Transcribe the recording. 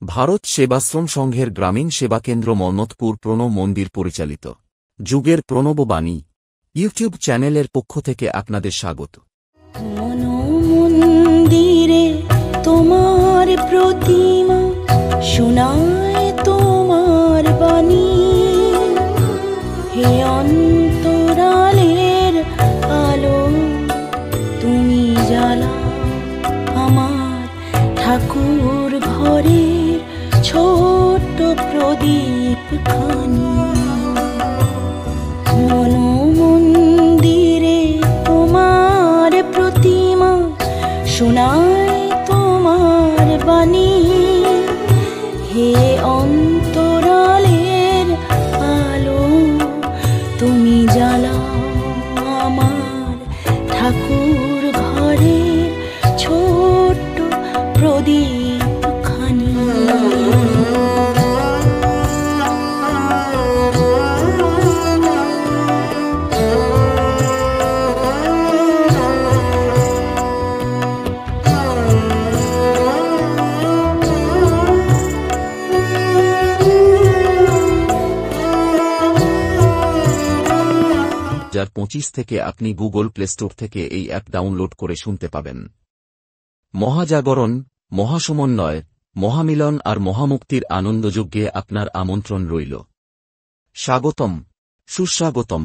ভারত সেবাশ্রম সংঘের গ্রামীণ সেবাকেন্দ্র মন্মথপুর প্রণব মন্দির পরিচালিত যুগের প্রণববাণী ইউটিউব চ্যানেলের পক্ষ থেকে আপনাদের স্বাগত। মন্দিরে তোমার প্রতিমা শোনায় তোমার বাণী, হে অন্তরালের আলো তুমি জ্বালা আমার ঠাকুর ঘরের ছোট্ট প্রদীপ খানি। মন্দিরে তোমার প্রতিমা শোনায় তোমার বাণী, হে অন্তরালের আলো তুমি জ্বালাও আমার ঠাকুর ঘরের ছোট্ট প্রদীপ খানি। 2025 থেকে আপনি গুগল প্লে স্টোর থেকে এই অ্যাপ ডাউনলোড করে শুনতে পাবেন। মহাজাগরণ, মহাসমন্বয়, মহামিলন আর মহামুক্তির আনন্দযজ্ঞে আপনার আমন্ত্রণ রইল। স্বাগতম, সুস্বাগতম।